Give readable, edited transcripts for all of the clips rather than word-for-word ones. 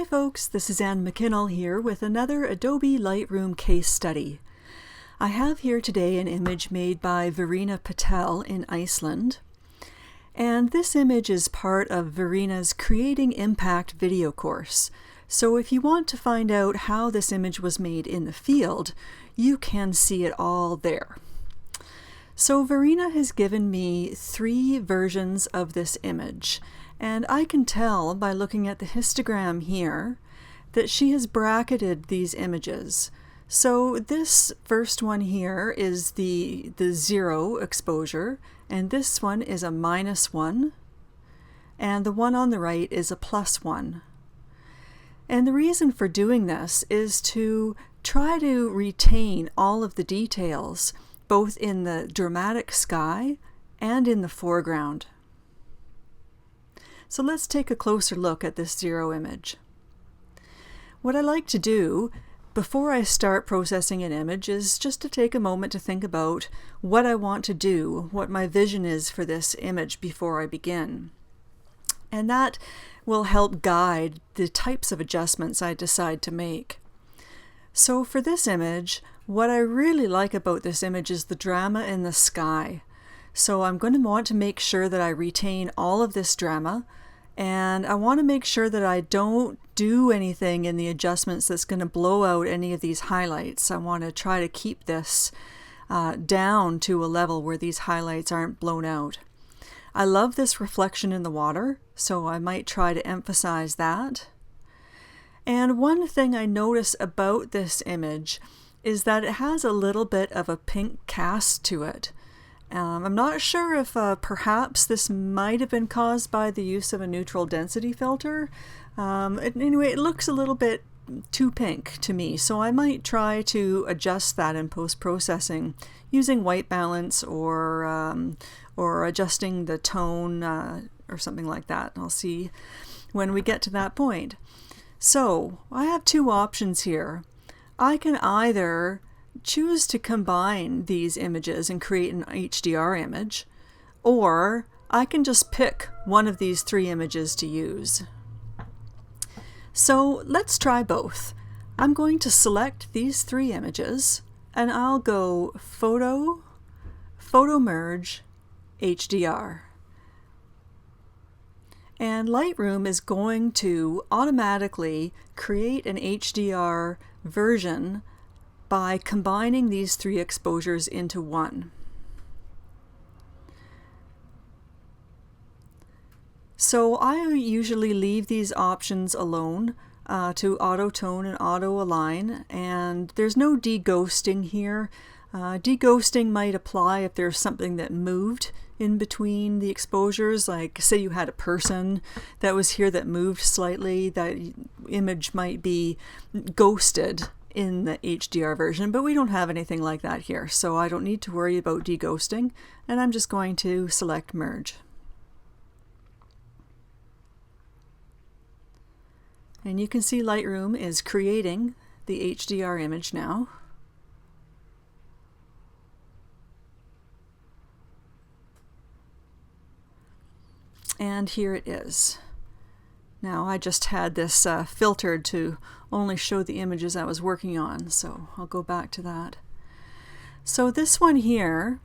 folks, this is Anne McKinnell here with another Adobe Lightroom case study. I have here today an image made by Verena Patel in Iceland. And this image is part of Verena's Creating Impact video course. So if you want to find out how this image was made in the field, you can see it all there. So Verena has given me 3 versions of this image. And I can tell by looking at the histogram here that she has bracketed these images. So this first one here is the 0 exposure, and this one is a -1, and the one on the right is a +1. And the reason for doing this is to try to retain all of the details, both in the dramatic sky and in the foreground. So let's take a closer look at this 0 image. What I like to do before I start processing an image is just to take a moment to think about what I want to do, what my vision is for this image before I begin. And that will help guide the types of adjustments I decide to make. So for this image, what I really like about this image is the drama in the sky. So I'm going to want to make sure that I retain all of this drama, and I want to make sure that I don't do anything in the adjustments that's going to blow out any of these highlights. I want to try to keep this down to a level where these highlights aren't blown out. I love this reflection in the water, so I might try to emphasize that. And one thing I notice about this image is that it has a little bit of a pink cast to it. I'm not sure if perhaps this might have been caused by the use of a neutral density filter. Anyway, it looks a little bit too pink to me, so I might try to adjust that in post-processing using white balance or adjusting the tone or something like that. I'll see when we get to that point. So I have 2 options here. I can either choose to combine these images and create an HDR image, or I can just pick one of these 3 images to use. So let's try both. I'm going to select these 3 images and I'll go Photo, Photo Merge, HDR. And Lightroom is going to automatically create an HDR version by combining these 3 exposures into one. So I usually leave these options alone to auto tone and auto align, and there's no deghosting here. Deghosting might apply if there's something that moved in between the exposures, like say you had a person that was here that moved slightly, that image might be ghosted in the HDR version, but we don't have anything like that here, so I don't need to worry about deghosting, and I'm just going to select Merge. And you can see Lightroom is creating the HDR image now. And here it is. Now I just had this filtered to only show the images I was working on, so I'll go back to that. So this one here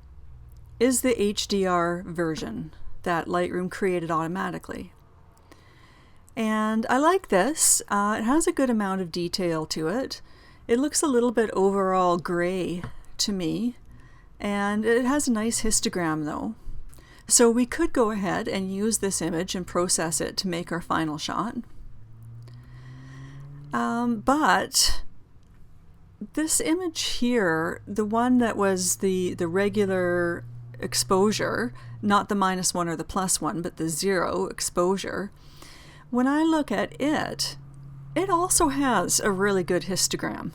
is the HDR version that Lightroom created automatically. And I like this. It has a good amount of detail to it. It looks a little bit overall gray to me, and it has a nice histogram though. So we could go ahead and use this image and process it to make our final shot. But this image here, the one that was the regular exposure, not the -1 or the +1, but the 0 exposure, when I look at it, it also has a really good histogram.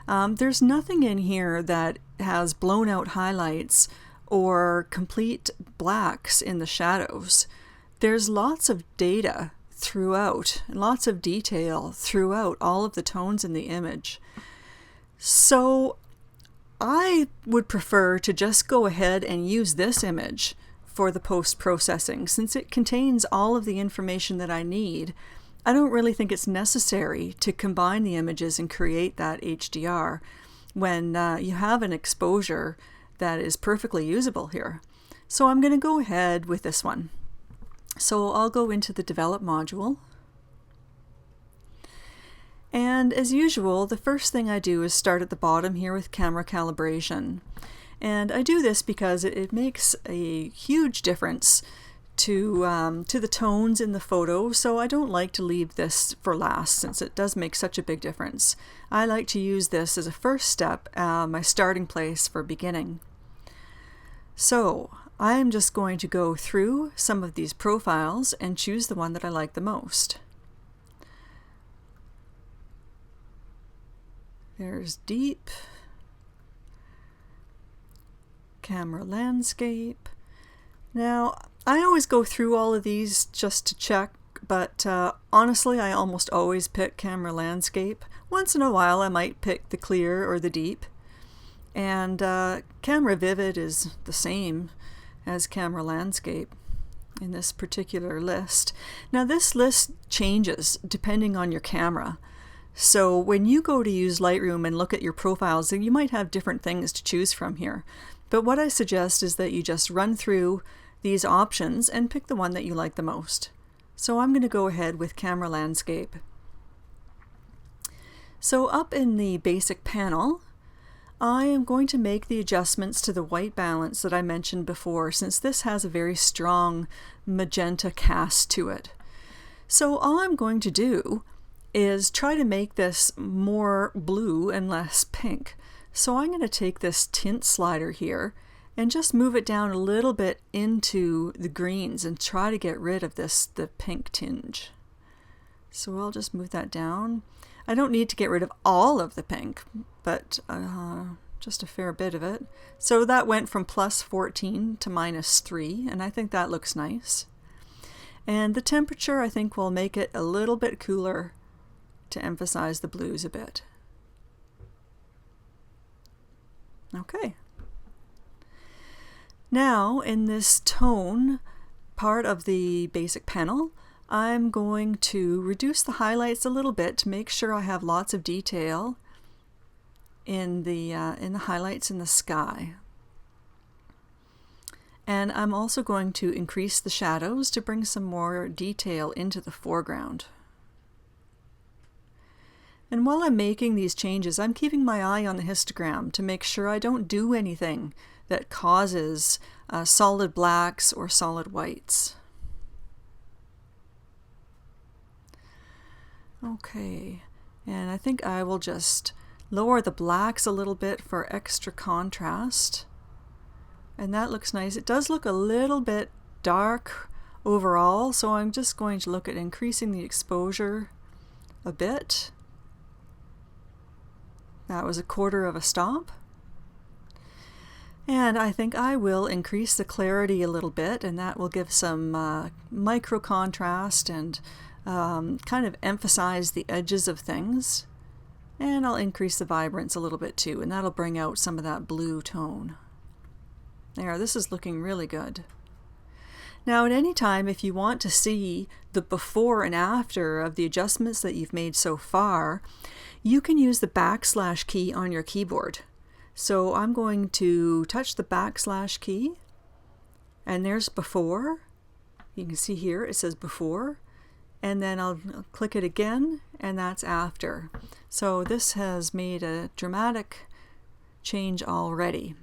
There's nothing in here that has blown out highlights or complete blacks in the shadows. There's lots of data throughout, lots of detail throughout all of the tones in the image. So I would prefer to just go ahead and use this image for the post-processing. Since it contains all of the information that I need, I don't really think it's necessary to combine the images and create that HDR when you have an exposure that is perfectly usable here. So I'm going to go ahead with this one. So I'll go into the Develop module. And as usual, the first thing I do is start at the bottom here with camera calibration. And I do this because it makes a huge difference to the tones in the photo, so I don't like to leave this for last since it does make such a big difference. I like to use this as a first step, my starting place for beginning. So I am just going to go through some of these profiles and choose the one that I like the most. There's deep, camera landscape. Now, I always go through all of these just to check, but honestly, I almost always pick camera landscape. Once in a while, I might pick the clear or the deep. And camera vivid is the same as camera landscape in this particular list. Now, this list changes depending on your camera. So when you go to use Lightroom and look at your profiles, you might have different things to choose from here. But what I suggest is that you just run through these options and pick the one that you like the most. So I'm going to go ahead with camera landscape. So up in the basic panel, I am going to make the adjustments to the white balance that I mentioned before, since this has a very strong magenta cast to it. So all I'm going to do is try to make this more blue and less pink. So I'm going to take this tint slider here and just move it down a little bit into the greens and try to get rid of the pink tinge. So I'll just move that down. I don't need to get rid of all of the pink, but just a fair bit of it. So that went from +14 to -3, and I think that looks nice. And the temperature, I think, will make it a little bit cooler to emphasize the blues a bit. Okay. Now, in this tone part of the basic panel, I'm going to reduce the highlights a little bit to make sure I have lots of detail in the highlights in the sky. And I'm also going to increase the shadows to bring some more detail into the foreground. And while I'm making these changes, I'm keeping my eye on the histogram to make sure I don't do anything that causes solid blacks or solid whites. Okay, and I think I will just lower the blacks a little bit for extra contrast. And that looks nice. It does look a little bit dark overall, so I'm just going to look at increasing the exposure a bit. That was 1/4 of a stop. And I think I will increase the clarity a little bit, and that will give some micro contrast and kind of emphasize the edges of things. And I'll increase the vibrance a little bit too, and that'll bring out some of that blue tone. There, this is looking really good. Now, at any time, if you want to see the before and after of the adjustments that you've made so far, you can use the / key on your keyboard. So I'm going to touch the / key, and there's before. You can see here it says before, and then I'll click it again, and that's after. So this has made a dramatic change already.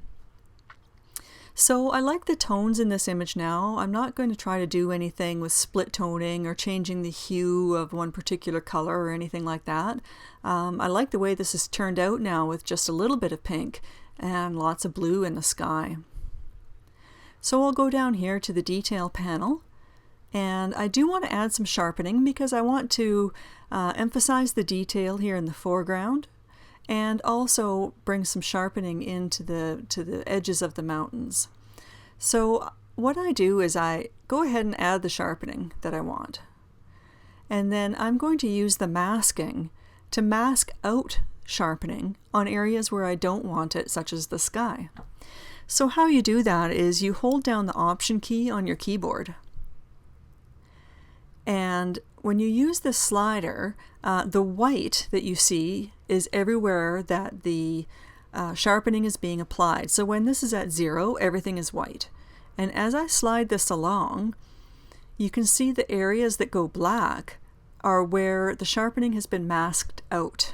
So I like the tones in this image now. I'm not going to try to do anything with split toning or changing the hue of one particular color or anything like that. I like the way this has turned out now with just a little bit of pink and lots of blue in the sky. So I'll go down here to the detail panel, and I do want to add some sharpening because I want to emphasize the detail here in the foreground, and also bring some sharpening into the edges of the mountains. So what I do is I go ahead and add the sharpening that I want. And then I'm going to use the masking to mask out sharpening on areas where I don't want it, such as the sky. So how you do that is you hold down the Option key on your keyboard. And when you use this slider, the white that you see is everywhere that the sharpening is being applied. So when this is at 0, everything is white. And as I slide this along, you can see the areas that go black are where the sharpening has been masked out.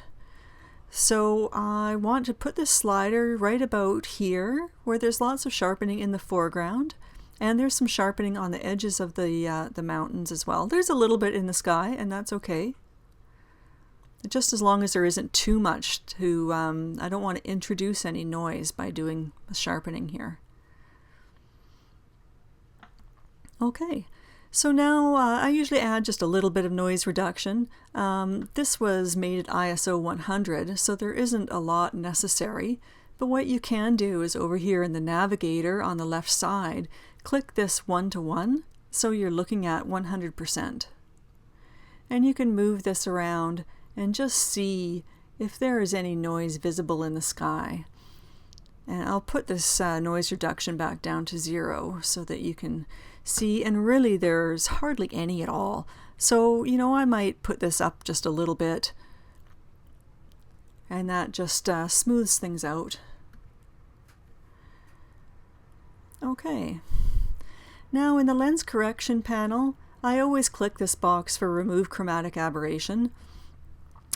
So I want to put this slider right about here where there's lots of sharpening in the foreground, and there's some sharpening on the edges of the mountains as well. There's a little bit in the sky, and that's okay. Just as long as there isn't too much to, I don't want to introduce any noise by doing the sharpening here. Okay. So now I usually add just a little bit of noise reduction. This was made at ISO 100, so there isn't a lot necessary. But what you can do is over here in the navigator on the left side, click this 1:1, so you're looking at 100%. And you can move this around and just see if there is any noise visible in the sky. And I'll put this noise reduction back down to 0 so that you can see, and really there's hardly any at all. So, you know, I might put this up just a little bit, and that just smooths things out. Okay. Now in the lens correction panel, I always click this box for remove chromatic aberration,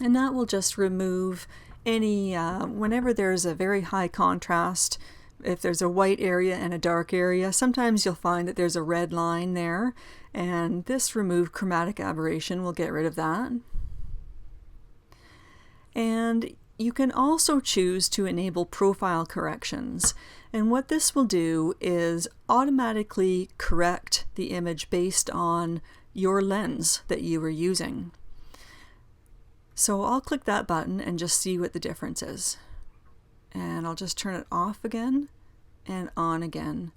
and that will just remove any, whenever there's a very high contrast, if there's a white area and a dark area, sometimes you'll find that there's a red line there, and this remove chromatic aberration will get rid of that. And you can also choose to enable profile corrections, and what this will do is automatically correct the image based on your lens that you were using. So I'll click that button and just see what the difference is. And I'll just turn it off again and on again.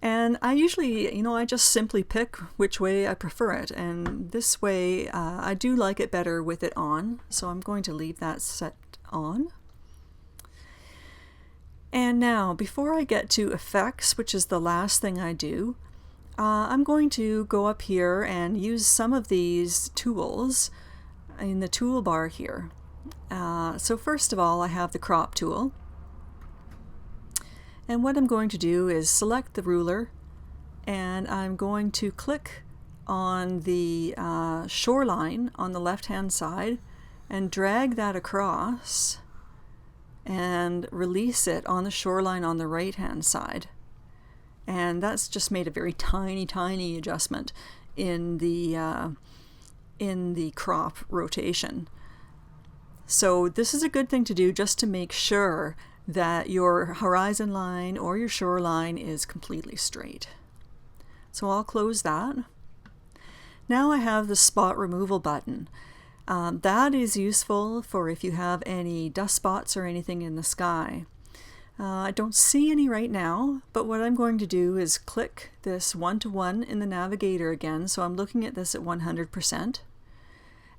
And I usually, you know, I just simply pick which way I prefer it. And this way, I do like it better with it on. So I'm going to leave that set on. And now, before I get to effects, which is the last thing I do, I'm going to go up here and use some of these tools in the toolbar here. So first of all, I have the crop tool. And what I'm going to do is select the ruler, and I'm going to click on the shoreline on the left-hand side and drag that across and release it on the shoreline on the right-hand side. And that's just made a very tiny adjustment in the crop rotation. So this is a good thing to do just to make sure that your horizon line or your shoreline is completely straight. So I'll close that. Now I have the spot removal button. That is useful for if you have any dust spots or anything in the sky. I don't see any right now, but what I'm going to do is click this 1:1 in the navigator again, so I'm looking at this at 100%.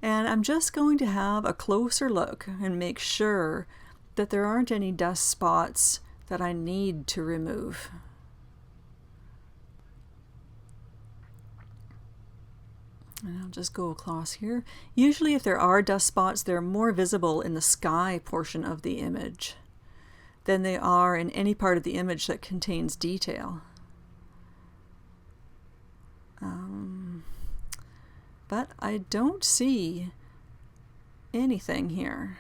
And I'm just going to have a closer look and make sure that there aren't any dust spots that I need to remove. And I'll just go across here. Usually if there are dust spots, they're more visible in the sky portion of the image than they are in any part of the image that contains detail. But I don't see anything here.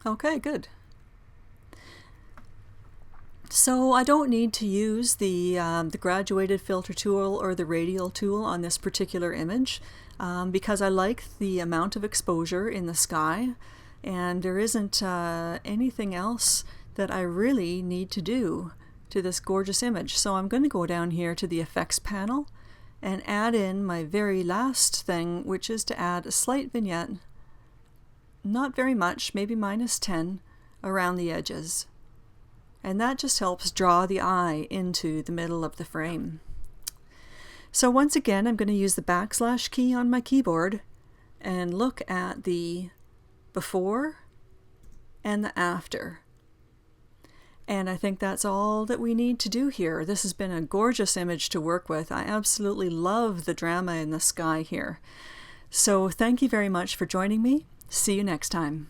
Okay, good. So I don't need to use the graduated filter tool or the radial tool on this particular image because I like the amount of exposure in the sky, and there isn't anything else that I really need to do to this gorgeous image. So I'm going to go down here to the effects panel and add in my very last thing, which is to add a slight vignette, not very much, maybe -10, around the edges. And that just helps draw the eye into the middle of the frame. So once again, I'm going to use the backslash key on my keyboard and look at the before and the after. And I think that's all that we need to do here. This has been a gorgeous image to work with. I absolutely love the drama in the sky here. So thank you very much for joining me. See you next time.